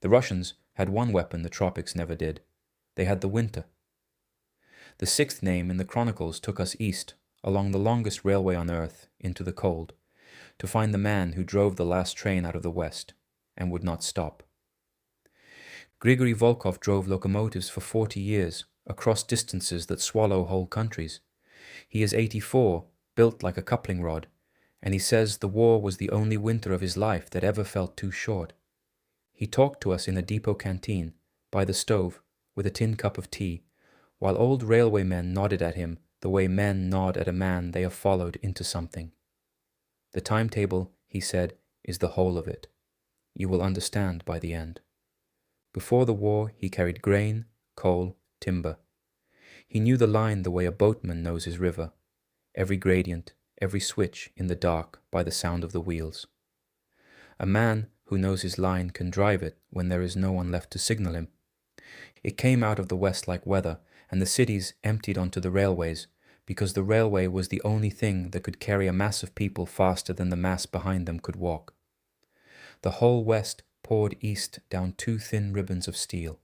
The Russians had one weapon the tropics never did. They had the winter. The sixth name in the Chronicles took us east, along the longest railway on earth, into the cold, to find the man who drove the last train out of the west, and would not stop. Grigory Volkov drove locomotives for 40 years, across distances that swallow whole countries. He is 84, built like a coupling rod, and he says the war was the only winter of his life that ever felt too short. He talked to us in a depot canteen, by the stove, with a tin cup of tea, while old railway men nodded at him the way men nod at a man they have followed into something. The timetable, he said, is the whole of it. You will understand by the end. Before the war, he carried grain, coal, timber. He knew the line the way a boatman knows his river, every gradient, every switch in the dark by the sound of the wheels. A man who knows his line can drive it when there is no one left to signal him. It came out of the west like weather, and the cities emptied onto the railways, because the railway was the only thing that could carry a mass of people faster than the mass behind them could walk. The whole west poured east down two thin ribbons of steel.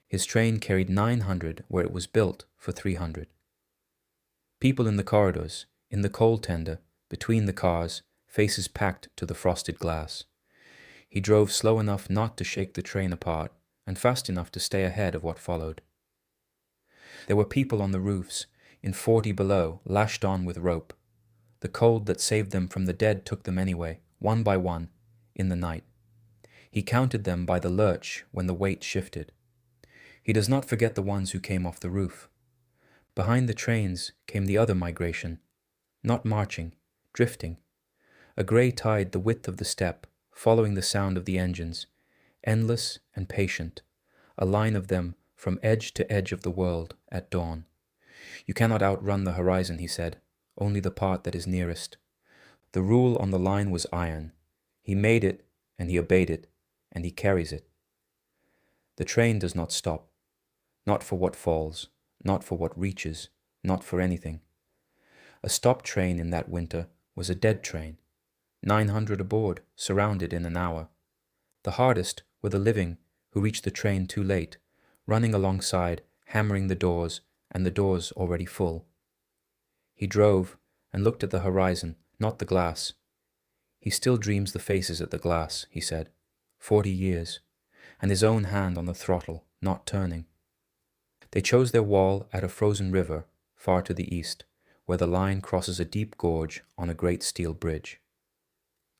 His train carried 900 where it was built for 300. People in the corridors, in the coal tender, between the cars, faces packed to the frosted glass. He drove slow enough not to shake the train apart, and fast enough to stay ahead of what followed. There were people on the roofs, in 40 below, lashed on with rope. The cold that saved them from the dead took them anyway, one by one, in the night. He counted them by the lurch when the weight shifted. He does not forget the ones who came off the roof. Behind the trains came the other migration, not marching, drifting. A grey tide the width of the steppe, following the sound of the engines, endless and patient, a line of them from edge to edge of the world at dawn. You cannot outrun the horizon, he said, only the part that is nearest. The rule on the line was iron. He made it, and he obeyed it, and he carries it. The train does not stop, not for what falls, not for what reaches, not for anything. A stopped train in that winter was a dead train, 900 aboard, surrounded in an hour. The hardest were the living who reached the train too late, running alongside, hammering the doors, and the doors already full. He drove and looked at the horizon, not the glass. He still dreams the faces at the glass, he said, 40 years, and his own hand on the throttle, not turning. They chose their wall at a frozen river far to the east, where the line crosses a deep gorge on a great steel bridge.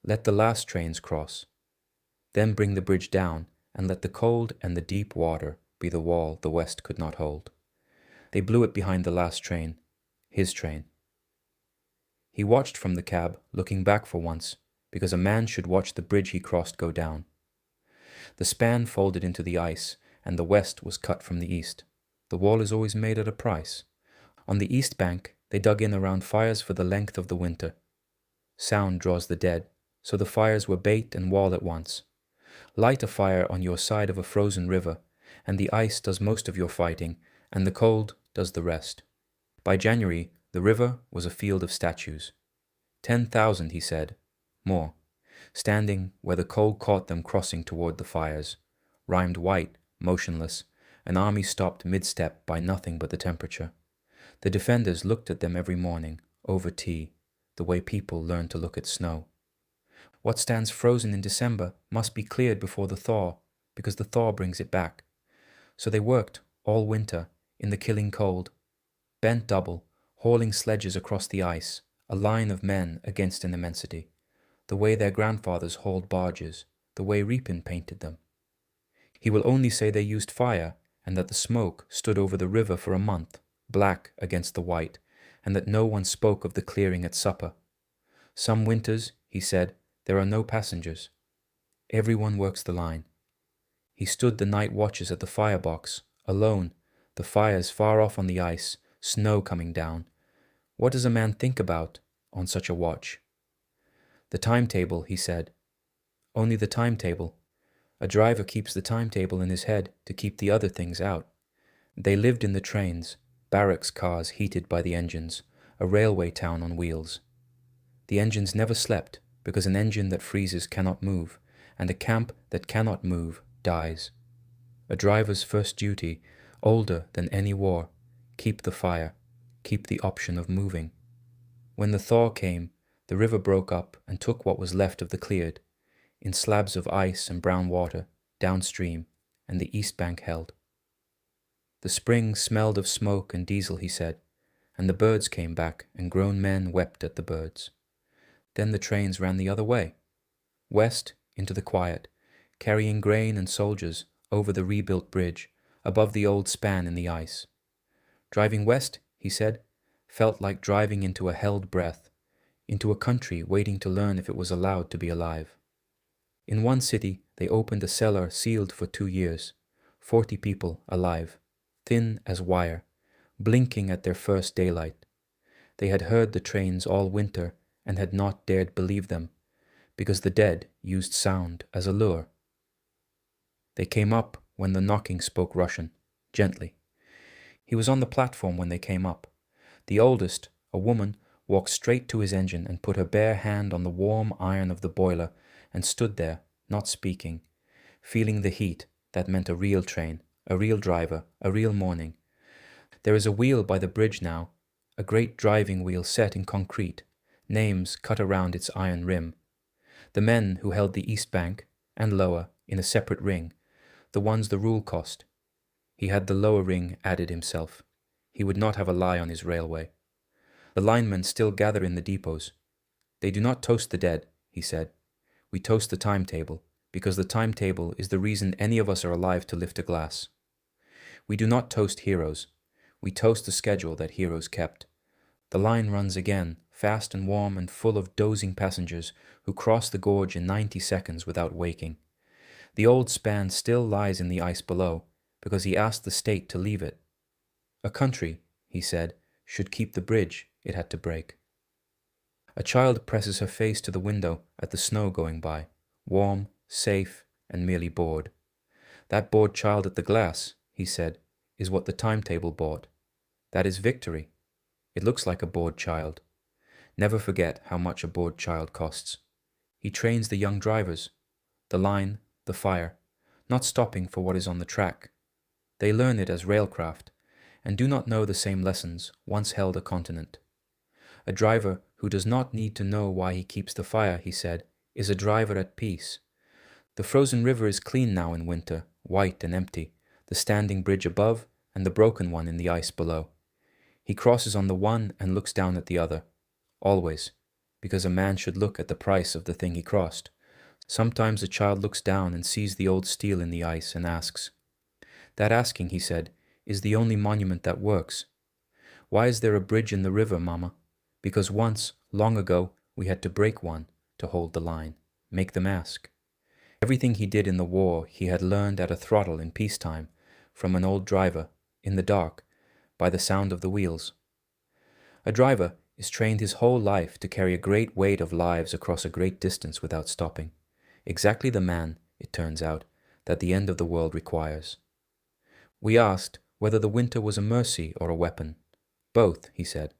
Let the last trains cross, then bring the bridge down, and let the cold and the deep water be the wall the west could not hold. They blew it behind the last train, his train. He watched from the cab, looking back for once, because a man should watch the bridge he crossed go down. The span folded into the ice, and the west was cut from the east. The wall is always made at a price. On the east bank, they dug in around fires for the length of the winter. Sound draws the dead, so the fires were bait and wall at once. Light a fire on your side of a frozen river, and the ice does most of your fighting, and the cold does the rest. By January, the river was a field of statues. 10,000, he said, more, standing where the cold caught them crossing toward the fires, rhymed white, motionless, an army stopped mid-step by nothing but the temperature. The defenders looked at them every morning, over tea, the way people learn to look at snow. What stands frozen in December must be cleared before the thaw, because the thaw brings it back. So they worked all winter in the killing cold, bent double, hauling sledges across the ice, a line of men against an immensity, the way their grandfathers hauled barges, the way Repin painted them. He will only say they used fire, and that the smoke stood over the river for a month, black against the white, and that no one spoke of the clearing at supper. Some winters, he said, there are no passengers. Everyone works the line. He stood the night watches at the firebox, alone, the fires far off on the ice, snow coming down. What does a man think about on such a watch? The timetable, he said. Only the timetable. A driver keeps the timetable in his head to keep the other things out. They lived in the trains, barracks cars heated by the engines, a railway town on wheels. The engines never slept, because an engine that freezes cannot move, and a camp that cannot move dies. A driver's first duty, older than any war, keep the fire, keep the option of moving. When the thaw came, the river broke up and took what was left of the cleared, in slabs of ice and brown water, downstream, and the east bank held. The spring smelled of smoke and diesel, he said, and the birds came back, and grown men wept at the birds. Then the trains ran the other way, west into the quiet, carrying grain and soldiers over the rebuilt bridge, above the old span in the ice. Driving west, he said, felt like driving into a held breath, into a country waiting to learn if it was allowed to be alive. In one city, they opened a cellar sealed for 2 years, 40 people alive, thin as wire, blinking at their first daylight. They had heard the trains all winter and had not dared believe them, because the dead used sound as a lure. They came up when the knocking spoke Russian, gently. He was on the platform when they came up. The oldest, a woman, walked straight to his engine and put her bare hand on the warm iron of the boiler and stood there, not speaking, feeling the heat that meant a real train, a real driver, a real morning. There is a wheel by the bridge now, a great driving wheel set in concrete, names cut around its iron rim. The men who held the east bank, and lower, in a separate ring, the ones the rule cost. He had the lower ring added himself. He would not have a lie on his railway. The linemen still gather in the depots. They do not toast the dead, he said. We toast the timetable, because the timetable is the reason any of us are alive to lift a glass. We do not toast heroes. We toast the schedule that heroes kept. The line runs again, fast and warm and full of dozing passengers who cross the gorge in 90 seconds without waking. The old span still lies in the ice below, because he asked the state to leave it. A country, he said, should keep the bridge it had to break. A child presses her face to the window at the snow going by, warm, safe, and merely bored. That bored child at the glass, he said, is what the timetable bought. That is victory. It looks like a bored child. Never forget how much a bored child costs. He trains the young drivers, the line, the fire, not stopping for what is on the track. They learn it as railcraft, and do not know the same lessons once held a continent. A driver who does not need to know why he keeps the fire, he said, is a driver at peace. The frozen river is clean now in winter, white and empty, the standing bridge above and the broken one in the ice below. He crosses on the one and looks down at the other, always, because a man should look at the price of the thing he crossed. Sometimes a child looks down and sees the old steel in the ice and asks. That asking, he said, is the only monument that works. Why is there a bridge in the river, Mama? Because once, long ago, we had to break one to hold the line, make them ask. Everything he did in the war he had learned at a throttle in peacetime, from an old driver, in the dark, by the sound of the wheels. A driver is trained his whole life to carry a great weight of lives across a great distance without stopping. Exactly the man, it turns out, that the end of the world requires. We asked whether the winter was a mercy or a weapon. Both, he said.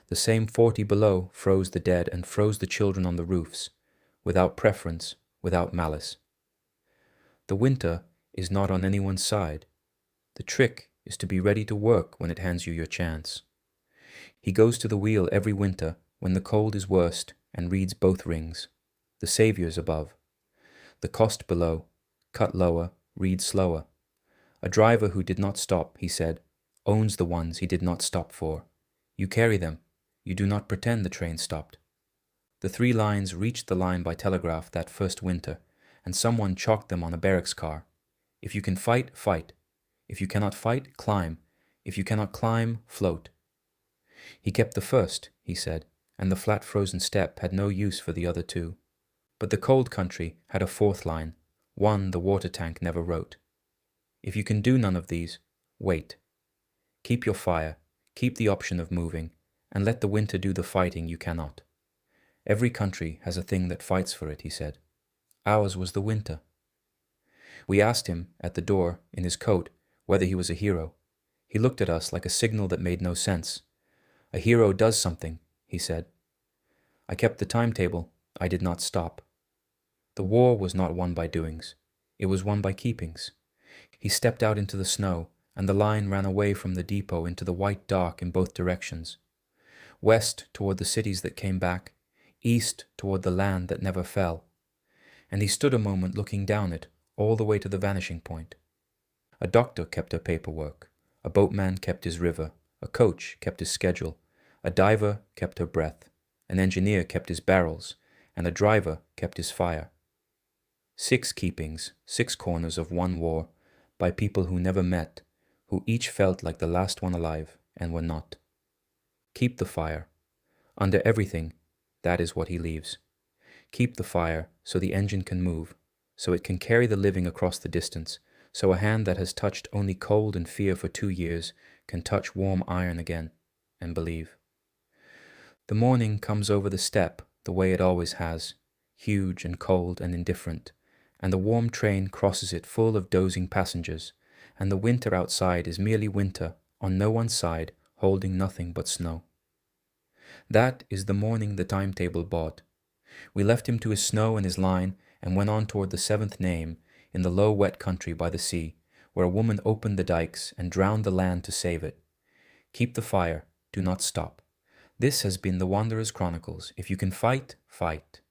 The same 40 below froze the dead and froze the children on the roofs, without preference, without malice. The winter is not on anyone's side. The trick is to be ready to work when it hands you your chance. He goes to the wheel every winter when the cold is worst and reads both rings, the saviors above. The cost below, cut lower, read slower. A driver who did not stop, he said, owns the ones he did not stop for. You carry them. You do not pretend the train stopped. The 3 lines reached the line by telegraph that first winter, and someone chalked them on a barracks car. If you can fight, fight. If you cannot fight, climb. If you cannot climb, float. He kept the first, he said, and the flat frozen steppe had no use for the other 2. But the cold country had a 4th line, one the water tank never wrote. If you can do none of these, wait. Keep your fire, keep the option of moving, and let the winter do the fighting you cannot. Every country has a thing that fights for it, he said. Ours was the winter. We asked him, at the door, in his coat, whether he was a hero. He looked at us like a signal that made no sense. A hero does something, he said. I kept the timetable. I did not stop. The war was not won by doings. It was won by keepings. He stepped out into the snow, and the line ran away from the depot into the white dark in both directions. West toward the cities that came back, east toward the land that never fell. And he stood a moment looking down it, all the way to the vanishing point. A doctor kept her paperwork, a boatman kept his river, a coach kept his schedule, a diver kept her breath, an engineer kept his barrels, and a driver kept his fire. 6 keepings, 6 corners of one war, by people who never met, who each felt like the last one alive and were not. Keep the fire. Under everything, that is what he leaves. Keep the fire so the engine can move, so it can carry the living across the distance, so a hand that has touched only cold and fear for 2 years can touch warm iron again and believe. The morning comes over the steppe the way it always has, huge and cold and indifferent, and the warm train crosses it full of dozing passengers, and the winter outside is merely winter on no one's side, holding nothing but snow. That is the morning the timetable bought. We left him to his snow and his line and went on toward the 7th name in the low wet country by the sea, where a woman opened the dikes and drowned the land to save it. Keep the fire, do not stop. This has been the Wanderers Chronicles. If you can fight, fight.